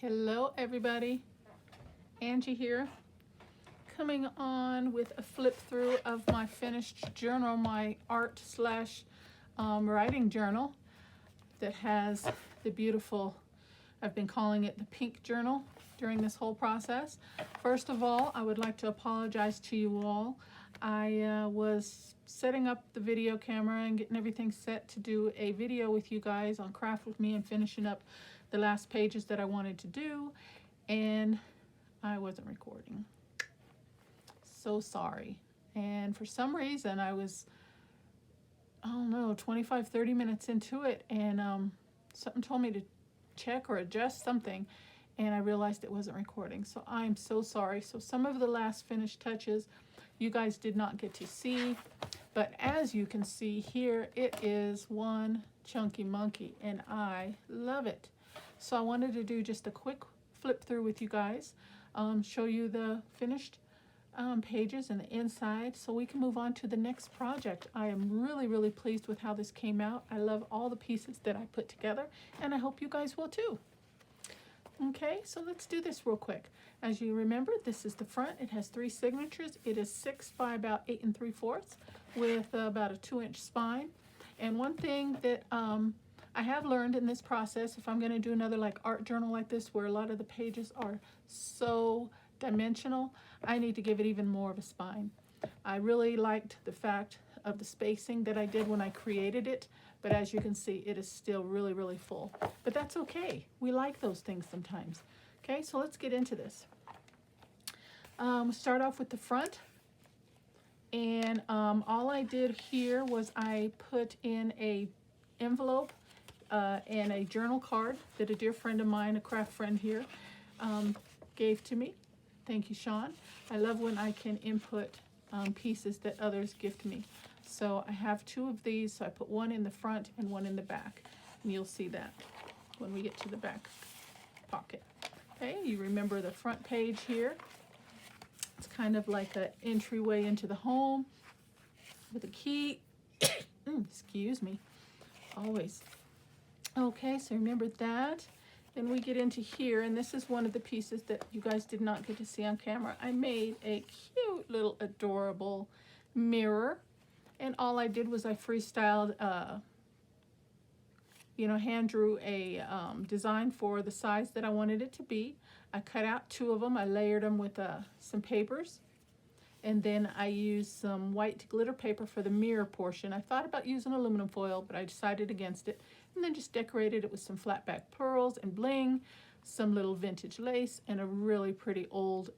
Hello everybody, Angie here, coming on with a flip through of my finished journal, my art slash writing journal that has the beautiful, I've been calling it the pink journal during this whole process. First of all, I would like to apologize to you all. I was setting up the video camera and getting everything set to do a video with you guys on Craft With Me and finishing up the last pages that I wanted to do, and I wasn't recording. So sorry. And for some reason I was, I don't know, 25-30 minutes into it, and something told me to check or adjust something, and I realized it wasn't recording. So I'm so sorry. So some of the last finished touches you guys did not get to see, but as you can see here, it is one chunky monkey and I love it. So I wanted to do just a quick flip through with you guys, show you the finished pages and the inside so we can move on to the next project. I am really pleased with how this came out. I love all the pieces that I put together, and I hope you guys will too. Okay, so let's do this real quick. As you remember, this is the front. It has 3 signatures. It is 6 by about 8 3/4 with about a 2-inch spine. And one thing that I have learned in this process, if I'm going to do another like art journal like this where a lot of the pages are so dimensional, I need to give it even more of a spine. I really liked the fact of the spacing that I did when I created it, but as you can see, it is still really full. But that's okay. We like those things sometimes. Okay, so let's get into this. Start off with the front, and all I did here was I put in a envelope and a journal card that a dear friend of mine, a craft friend here, gave to me. Thank you, Sean. I love when I can input pieces that others gift me. So I have 2 of these, so I put one in the front and one in the back, and you'll see that when we get to the back pocket. Okay, you remember the front page here. It's kind of like an entryway into the home with a key. Excuse me, always. Okay, so remember that. Then we get into here, and this is one of the pieces that you guys did not get to see on camera. I made a cute little adorable mirror, and all I did was I freestyled, hand drew a design for the size that I wanted it to be. I cut out 2 of them. I layered them with some papers, and then I used some white glitter paper for the mirror portion. I thought about using aluminum foil, but I decided against it, and then just decorated it with some flat back pearls and bling, some little vintage lace, and a really pretty old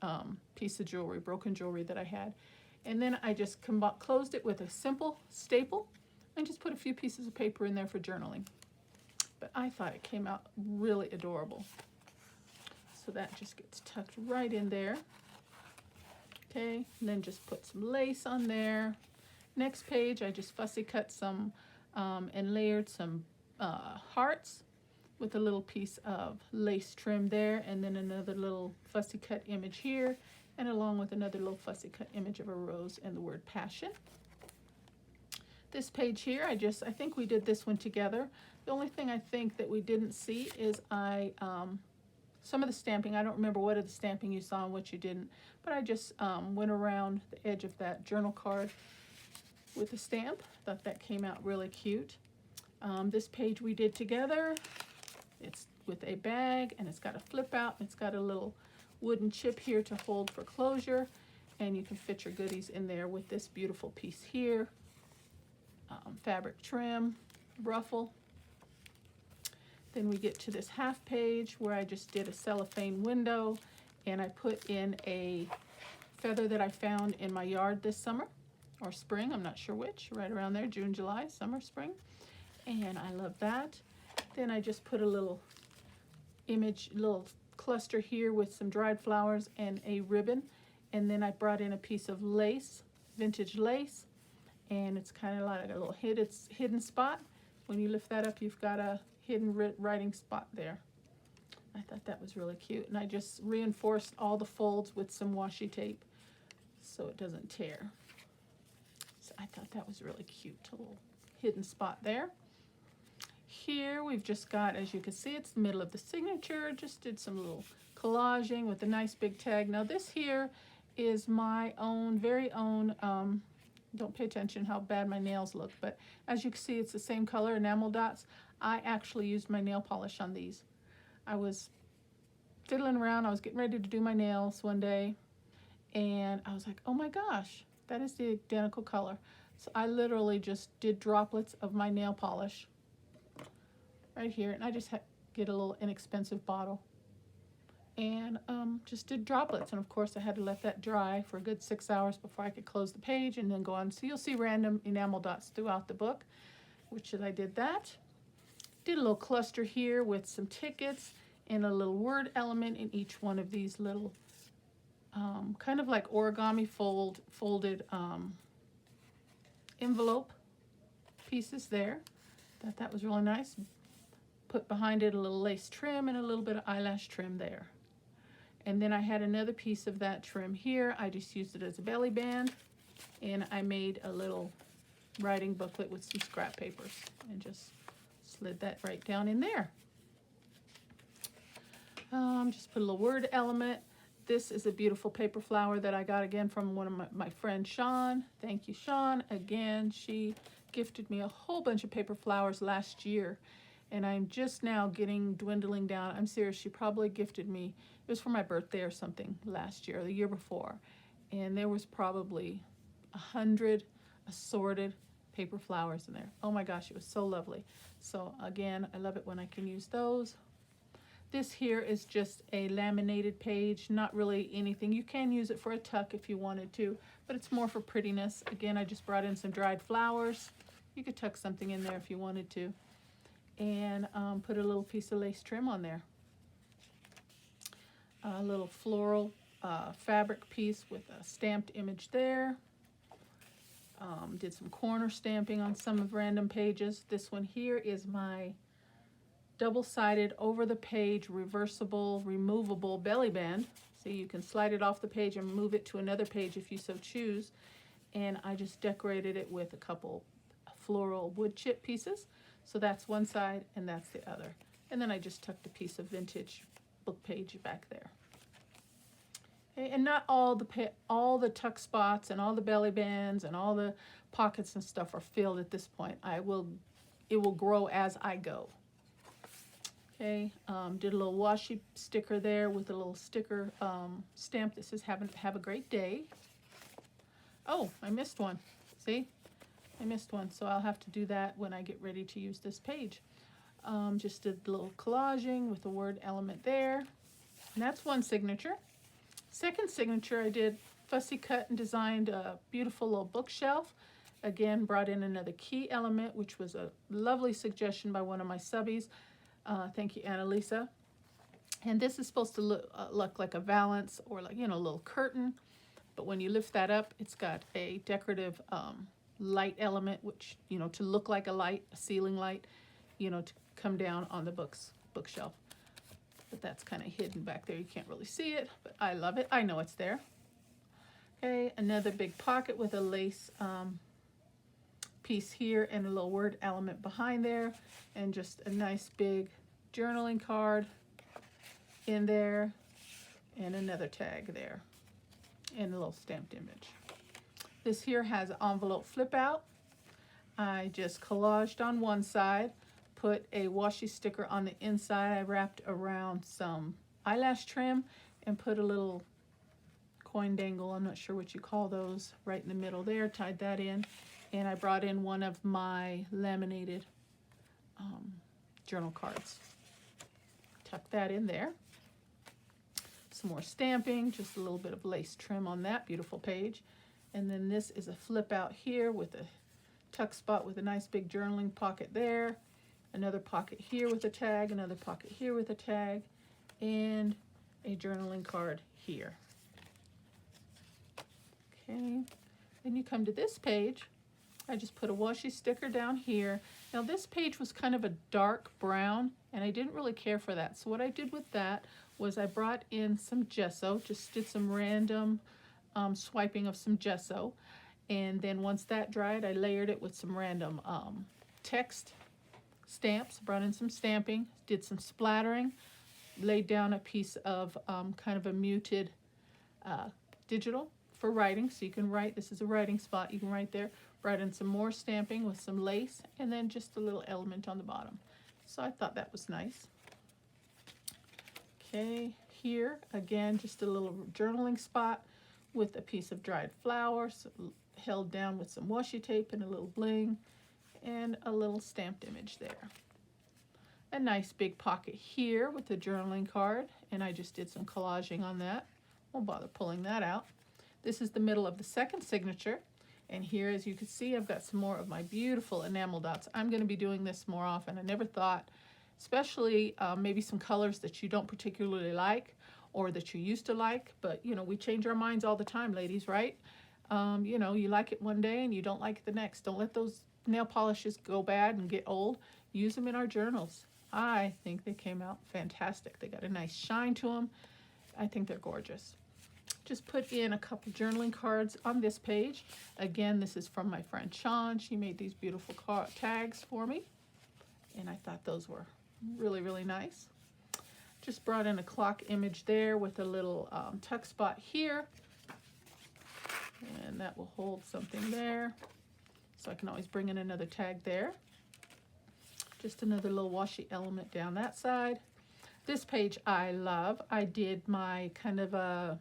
piece of jewelry, broken jewelry that I had. And then I just closed it with a simple staple and just put a few pieces of paper in there for journaling. But I thought it came out really adorable. So that just gets tucked right in there. Okay, and then just put some lace on there. Next page, I just fussy cut some and layered some hearts with a little piece of lace trim there, and then another little fussy cut image here, and along with another little fussy cut image of a rose and the word passion. This page here, I think we did this one together. The only thing I think that we didn't see is some of the stamping. I don't remember what of the stamping you saw and what you didn't, but I just went around the edge of that journal card with a stamp. Thought that came out really cute. This page we did together. It's with a bag, and it's got a flip out, and it's got a little wooden chip here to hold for closure, and you can fit your goodies in there with this beautiful piece here. Fabric trim, ruffle. Then we get to this half page where I just did a cellophane window, and I put in a feather that I found in my yard this summer or spring, I'm not sure which, right around there, June, July, summer, spring, and I love that. Then I just put a little image, little cluster here with some dried flowers and a ribbon, and then I brought in a piece of lace, vintage lace, and it's kind of like a little hidden spot. When you lift that up, you've got a hidden writing spot there. I thought that was really cute, and I just reinforced all the folds with some washi tape so it doesn't tear. So I thought that was really cute, a little hidden spot there. Here we've just got, as you can see, it's the middle of the signature. Just did some little collaging with a nice big tag. Now this here is my own, very own, don't pay attention how bad my nails look, but as you can see, it's the same color, enamel dots. I actually used my nail polish on these. I was fiddling around, I was getting ready to do my nails one day, and I was like, oh my gosh, that is the identical color. So I literally just did droplets of my nail polish right here, and I just had get a little inexpensive bottle, and just did droplets. And of course I had to let that dry for a good 6 hours before I could close the page and then go on. So you'll see random enamel dots throughout the book, which I did that. Did a little cluster here with some tickets and a little word element in each one of these little kind of like origami folded envelope pieces there. Thought that was really nice. Put behind it a little lace trim and a little bit of eyelash trim there. And then I had another piece of that trim here. I just used it as a belly band, and I made a little writing booklet with some scrap papers and just slid that right down in there. Just put a little word element. This is a beautiful paper flower that I got again from one of my friend Sean. Thank you, Sean. Again, she gifted me a whole bunch of paper flowers last year, and I'm just now dwindling down. I'm serious, she probably gifted me, it was for my birthday or something last year, or the year before, and there was probably 100 assorted paper flowers in there. Oh my gosh, it was so lovely. So again, I love it when I can use those. This here is just a laminated page, not really anything. You can use it for a tuck if you wanted to, but it's more for prettiness. Again, I just brought in some dried flowers. You could tuck something in there if you wanted to. And put a little piece of lace trim on there. A little floral fabric piece with a stamped image there. Did some corner stamping on some of random pages. This one here is my double-sided, over-the-page, reversible, removable belly band. So you can slide it off the page and move it to another page if you so choose. And I just decorated it with a couple floral wood chip pieces. So that's one side and that's the other. And then I just tucked a piece of vintage book page back there. Okay, and not all the tuck spots and all the belly bands and all the pockets and stuff are filled at this point. It will grow as I go. Okay, did a little washi sticker there with a little sticker stamp that says have a great day. Oh, I missed one. See? I missed one, so I'll have to do that when I get ready to use this page. Just did a little collaging with the word element there. And that's one signature. Second signature, I did fussy cut and designed a beautiful little bookshelf. Again, brought in another key element, which was a lovely suggestion by one of my subbies. Thank you, Annalisa. And this is supposed to look like a valance or like, a little curtain. But when you lift that up, it's got a decorative light element, which, to look like a light, a ceiling light, to come down on the bookshelf. But that's kind of hidden back there. You can't really see it, but I love it. I know it's there. Okay, another big pocket with a lace piece here and a little word element behind there, and just a nice big journaling card in there, and another tag there, and a little stamped image. This here has an envelope flip out. I just collaged on one side, put a washi sticker on the inside. I wrapped around some eyelash trim and put a little coin dangle, I'm not sure what you call those, right in the middle there, tied that in. And I brought in one of my laminated journal cards. Tuck that in there. Some more stamping, just a little bit of lace trim on that beautiful page. And then this is a flip out here with a tuck spot with a nice big journaling pocket there. Another pocket here with a tag, another pocket here with a tag, and a journaling card here. Okay, then you come to this page. I just put a washi sticker down here. Now this page was kind of a dark brown, and I didn't really care for that. So what I did with that was I brought in some gesso, just did some random swiping of some gesso. And then once that dried, I layered it with some random text stamps, brought in some stamping, did some splattering, laid down a piece of kind of a muted digital for writing, so you can write. This is a writing spot, you can write there. Brought in some more stamping with some lace, and then just a little element on the bottom. So I thought that was nice. Okay, here again, just a little journaling spot with a piece of dried flowers held down with some washi tape and a little bling, and a little stamped image there. A nice big pocket here with the journaling card, and I just did some collaging on that. Won't bother pulling that out. This is the middle of the second signature, and here, as you can see, I've got some more of my beautiful enamel dots. I'm going to be doing this more often. I never thought, especially maybe some colors that you don't particularly like or that you used to like, but you know, we change our minds all the time, ladies, right? You know, you like it one day and you don't like it the next. Don't let those nail polishes go bad and get old. Use them in our journals. I think they came out fantastic. They got a nice shine to them. I think they're gorgeous. Just put in a couple journaling cards on this page. Again, this is from my friend Sean. She made these beautiful tags for me, and I thought those were really, really nice. Just brought in a clock image there with a little tuck spot here, and that will hold something there. So I can always bring in another tag there. Just another little washi element down that side. This page I love. I did my kind of a,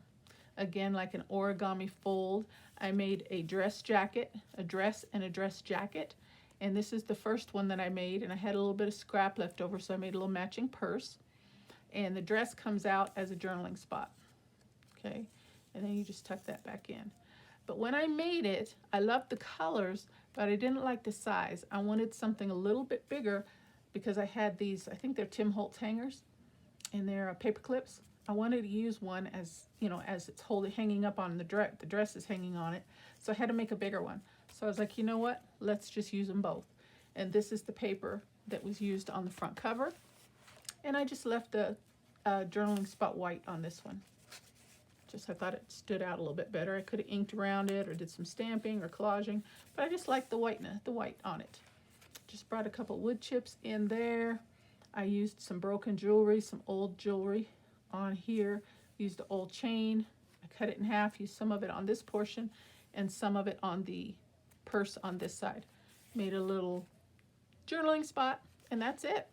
again, like an origami fold. I made a dress jacket, a dress and a dress jacket. And this is the first one that I made, and I had a little bit of scrap left over, so I made a little matching purse. And the dress comes out as a journaling spot. Okay, and then you just tuck that back in. But when I made it, I loved the colors, but I didn't like the size. I wanted something a little bit bigger because I had these, I think they're Tim Holtz hangers, and they're paper clips. I wanted to use one as, you know, as it's hanging up on the dress is hanging on it. So I had to make a bigger one. So I was like, you know what? Let's just use them both. And this is the paper that was used on the front cover. And I just left the journaling spot white on this one. Just I thought it stood out a little bit better. I could have inked around it or did some stamping or collaging, but I just liked the white on it. Just brought a couple wood chips in there. I used some broken jewelry, some old jewelry on here. Used the old chain. I cut it in half, used some of it on this portion and some of it on the purse on this side. Made a little journaling spot, and that's it.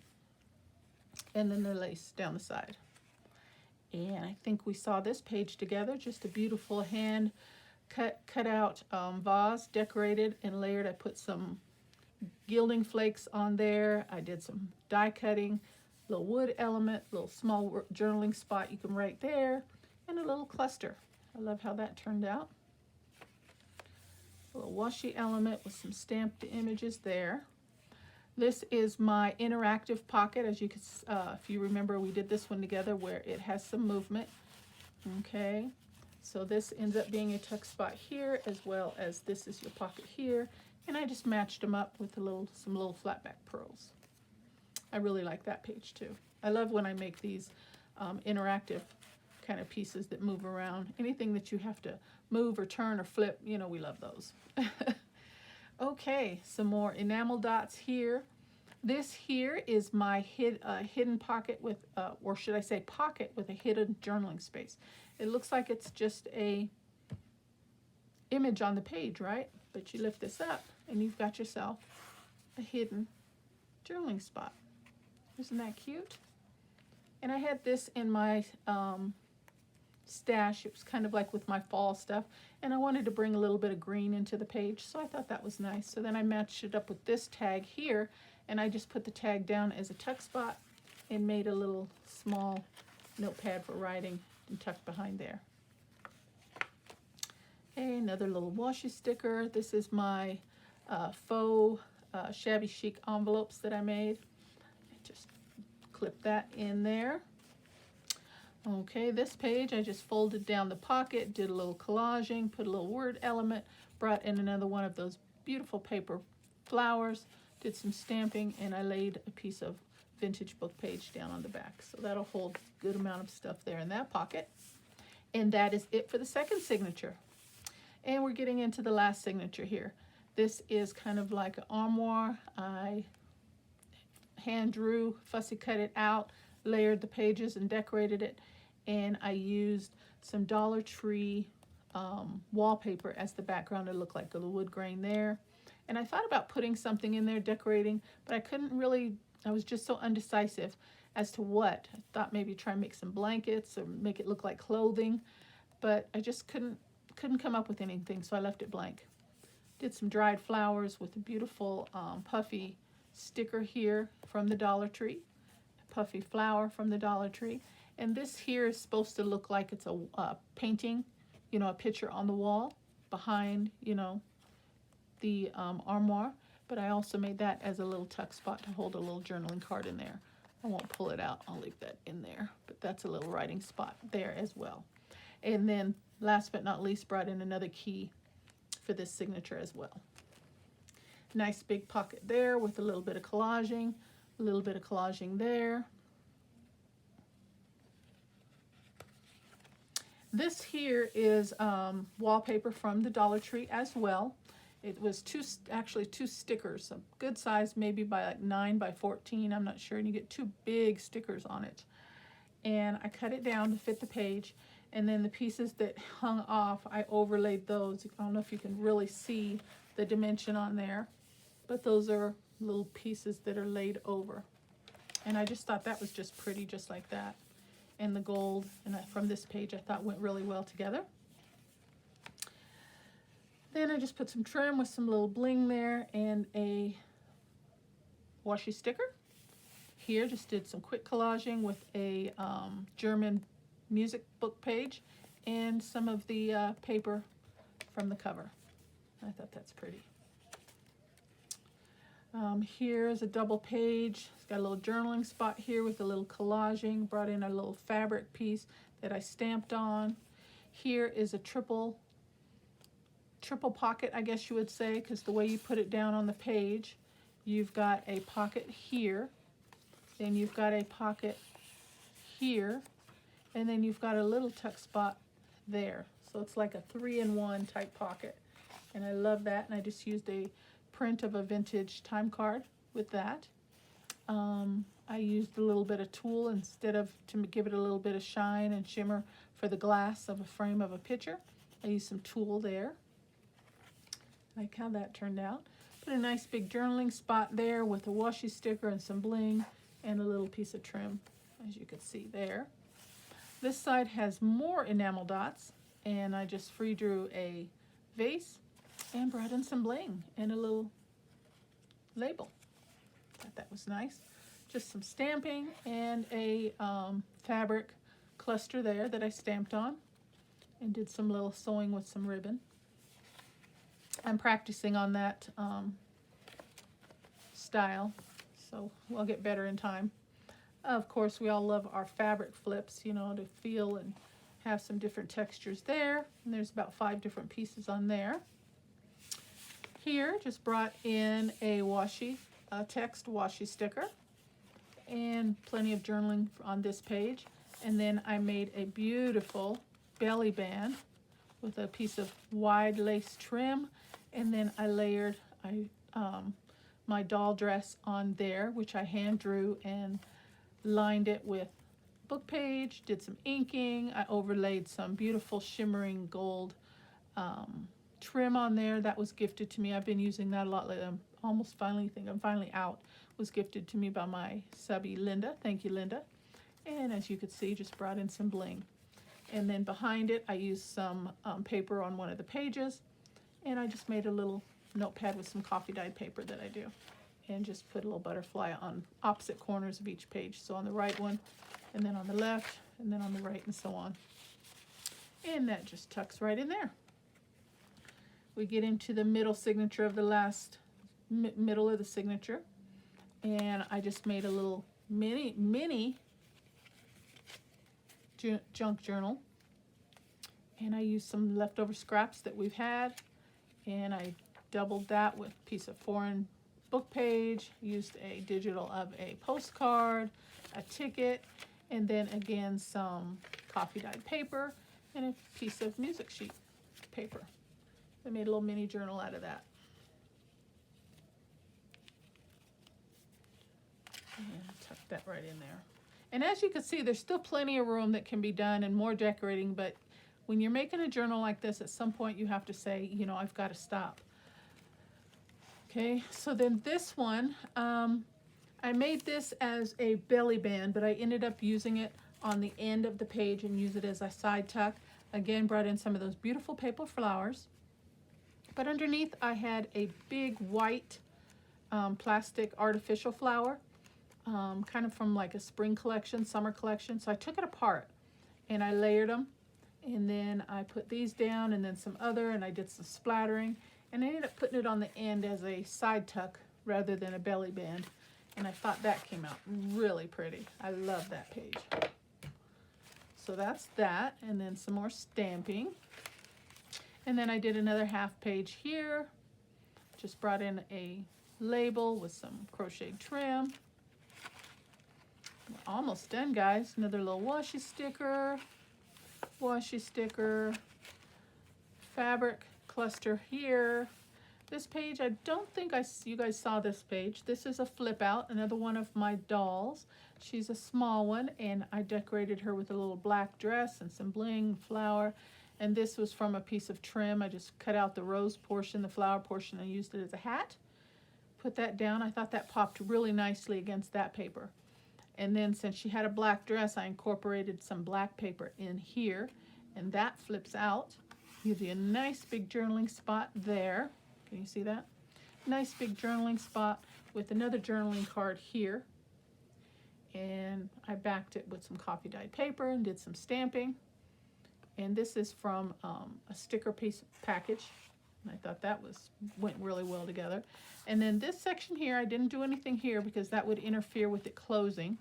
And then the lace down the side. And I think we saw this page together, just a beautiful hand cut out vase, decorated and layered. I put some gilding flakes on there. I did some die cutting, little wood element, little small journaling spot you can write there, and a little cluster. I love how that turned out. A little washi element with some stamped images there. This is my interactive pocket. As you can, if you remember, we did this one together where it has some movement. Okay, so this ends up being a tuck spot here, as well as this is your pocket here. And I just matched them up with some little flat back pearls. I really like that page too. I love when I make these interactive kind of pieces that move around. Anything that you have to move or turn or flip, you know, we love those. Okay, some more enamel dots here. This here is my hidden pocket with, or should I say pocket with a hidden journaling space. It looks like it's just a image on the page, right? But you lift this up and you've got yourself a hidden journaling spot. Isn't that cute? And I had this in my stash. It was kind of like with my fall stuff, and I wanted to bring a little bit of green into the page, so I thought that was nice. So then I matched it up with this tag here, and I just put the tag down as a tuck spot and made a little small notepad for writing and tucked behind there. Okay, another little washi sticker. This is my faux shabby chic envelopes that I made. Just clip that in there. Okay, this page I just folded down the pocket, did a little collaging, put a little word element, brought in another one of those beautiful paper flowers, did some stamping, and I laid a piece of vintage book page down on the back. So that'll hold a good amount of stuff there in that pocket. And that is it for the second signature. And we're getting into the last signature here. This is kind of like an armoire. I hand drew, fussy cut it out, layered the pages and decorated it, and I used some Dollar Tree wallpaper as the background to look like a wood grain there. And I thought about putting something in there, decorating, but I couldn't really, I was just so undecisive as to what. I thought maybe try and make some blankets or make it look like clothing, but I just couldn't come up with anything, so I left it blank. Did some dried flowers with a beautiful puffy sticker here from the Dollar Tree, a puffy flower from the Dollar Tree, and this here is supposed to look like it's a painting, you know, a picture on the wall behind, you know, the armoire, but I also made that as a little tuck spot to hold a little journaling card in there. I won't pull it out, I'll leave that in there, but that's a little writing spot there as well. And then last but not least, brought in another key for this signature as well. Nice big pocket there with a little bit of collaging, there. This here is wallpaper from the Dollar Tree as well. It was actually two stickers, a good size, maybe by like 9 by 14, I'm not sure, and you get two big stickers on it. And I cut it down to fit the page, and then the pieces that hung off, I overlaid those. I don't know if you can really see the dimension on there, but those are little pieces that are laid over. And I just thought that was just pretty, just like that. And the gold, and from this page, I thought went really well together. Then I just put some trim with some little bling there and a washi sticker. Here just did some quick collaging with a German music book page and some of the paper from the cover. I thought that's pretty. Here's a double page. It's got a little journaling spot here with a little collaging. Brought in a little fabric piece that I stamped on. Here is a triple pocket, I guess you would say, because the way you put it down on the page, you've got a pocket here, then you've got a pocket here, and then you've got a little tuck spot there. So it's like a 3-in-1 type pocket, and I love that. And I just used a print of a vintage time card with that. I used a little bit of tulle instead of, to give it a little bit of shine and shimmer for the glass of a frame of a picture. I used some tulle there. Like how that turned out. Put a nice big journaling spot there with a washi sticker and some bling and a little piece of trim, as you can see there. This side has more enamel dots, and I just free drew a vase and brought in some bling and a little label. Thought that was nice. Just some stamping and a fabric cluster there that I stamped on and did some little sewing with some ribbon. I'm practicing on that style, so we'll get better in time. Of course, we all love our fabric flips, you know, to feel and have some different textures there. And there's about 5 different pieces on there. Here, just brought in a text washi sticker and plenty of journaling on this page. And then I made a beautiful belly band with a piece of wide lace trim, and then I layered my doll dress on there, which I hand drew and lined it with book page, did some inking. I overlaid some beautiful shimmering gold trim on there. That was gifted to me. I've been using that a lot lately. I'm finally out. Was gifted to me by my subby Linda. Thank you, Linda. And as you could see, just brought in some bling. And then behind it, I used some paper on one of the pages, and I just made a little notepad with some coffee dyed paper that I do, and just put a little butterfly on opposite corners of each page. So on the right one, and then on the left, and then on the right, and so on. And that just tucks right in there. We get into the middle signature of the last middle of the signature, and I just made a little mini junk journal, and I used some leftover scraps that we've had, and I doubled that with a piece of foreign book page, used a digital of a postcard, a ticket, and then again some coffee dyed paper and a piece of music sheet paper. I made a little mini journal out of that. And tuck that right in there. And as you can see, there's still plenty of room that can be done and more decorating, but when you're making a journal like this, at some point you have to say, you know, I've got to stop. Okay, so then this one, I made this as a belly band, but I ended up using it on the end of the page and use it as a side tuck. Again, brought in some of those beautiful paper flowers. But underneath I had a big white plastic artificial flower, kind of from like a spring collection, summer collection. So I took it apart and I layered them. And then I put these down and then some other, and I did some splattering. And I ended up putting it on the end as a side tuck rather than a belly band. And I thought that came out really pretty. I love that page. So that's that, and then some more stamping. And then I did another half page here. Just brought in a label with some crocheted trim. We're almost done, guys. Another little washi sticker, fabric cluster here. This page, I don't think you guys saw this page. This is a flip out, another one of my dolls. She's a small one, and I decorated her with a little black dress and some bling, flower. And this was from a piece of trim. I just cut out the rose portion, the flower portion, and used it as a hat. Put that down. I thought that popped really nicely against that paper. And then since she had a black dress, I incorporated some black paper in here, and that flips out. Gives you a nice big journaling spot there. Can you see that? Nice big journaling spot with another journaling card here. And I backed it with some coffee dyed paper and did some stamping. And this is from a sticker piece package. And I thought that went really well together. And then this section here, I didn't do anything here because that would interfere with it closing.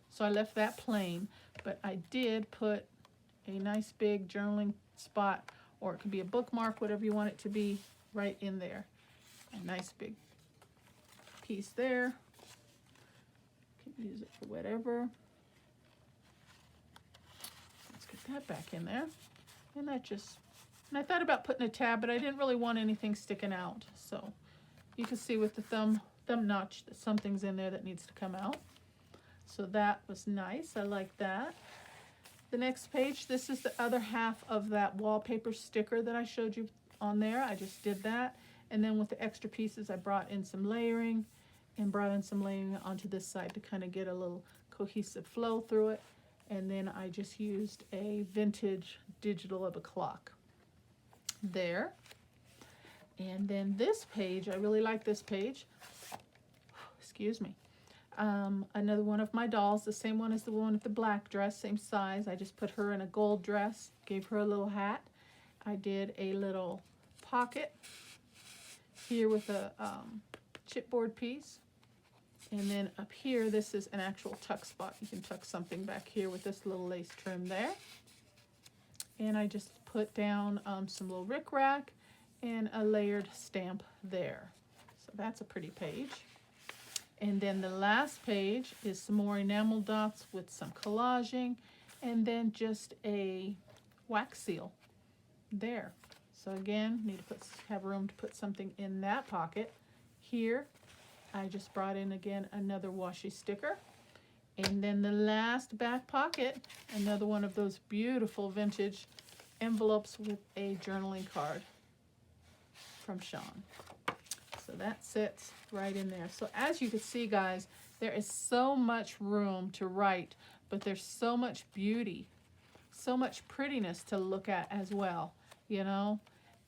So I left that plain. But I did put a nice big journaling spot, or it could be a bookmark, whatever you want it to be, right in there. A nice big piece there. Can use it for whatever. Let's get that back in there. And I thought about putting a tab, but I didn't really want anything sticking out. So you can see with the thumb notch that something's in there that needs to come out. So that was nice. I like that. The next page, this is the other half of that wallpaper sticker that I showed you on there. I just did that. And then with the extra pieces, I brought in some layering and brought in some layering onto this side to kind of get a little cohesive flow through it. And then I just used a vintage digital of a clock there. And then this page, I really like this page. Excuse me. Another one of my dolls, the same one as the one with the black dress, same size. I just put her in a gold dress, gave her a little hat. I did a little pocket here with a chipboard piece. And then up here, this is an actual tuck spot. You can tuck something back here with this little lace trim there. And I just put down some little rickrack and a layered stamp there. So that's a pretty page. And then the last page is some more enamel dots with some collaging, and then just a wax seal there. So again, need to have room to put something in that pocket. Here, I just brought in again another washi sticker. And then the last back pocket, another one of those beautiful vintage envelopes with a journaling card from Sean. So that sits right in there. So as you can see, guys, there is so much room to write, but there's so much beauty, so much prettiness to look at as well, you know.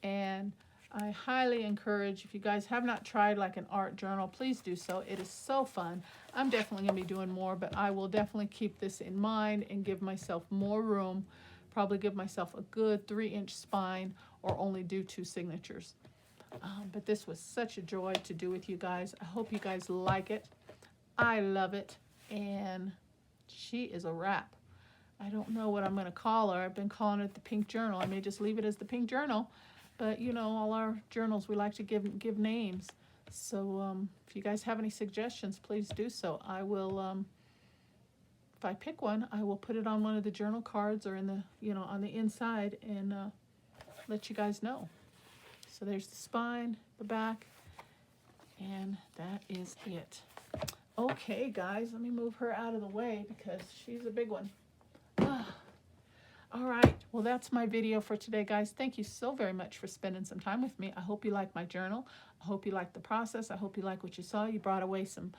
And I highly encourage, if you guys have not tried like an art journal, please do so. It is so fun. I'm definitely going to be doing more, but I will definitely keep this in mind and give myself more room, probably give myself a good 3-inch spine, or only do 2 signatures. But this was such a joy to do with you guys. I hope you guys like it. I love it. And she is a wrap. I don't know what I'm going to call her. I've been calling it the Pink Journal. I may just leave it as the Pink Journal. But, you know, all our journals, we like to give names. So if you guys have any suggestions, please do so. I will, if I pick one, I will put it on one of the journal cards or in the, you know, on the inside and let you guys know. So there's the spine, the back, and that is it. Okay, guys, let me move her out of the way because she's a big one. All right, well, that's my video for today, guys. Thank you so very much for spending some time with me. I hope you like my journal. I hope you like the process. I hope you like what you saw. You got away some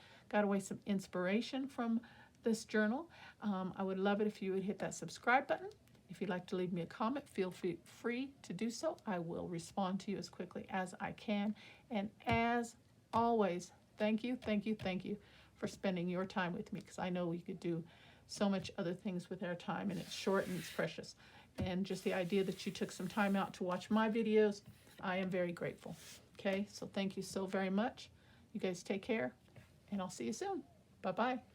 inspiration from this journal. I would love it if you would hit that subscribe button. If you'd like to leave me a comment, feel free to do so. I will respond to you as quickly as I can. And as always, thank you for spending your time with me, because I know we could do so much other things with our time, and it's short and it's precious. And just the idea that you took some time out to watch my videos, I am very grateful. Okay, so thank you so very much. You guys take care, and I'll see you soon. Bye-bye.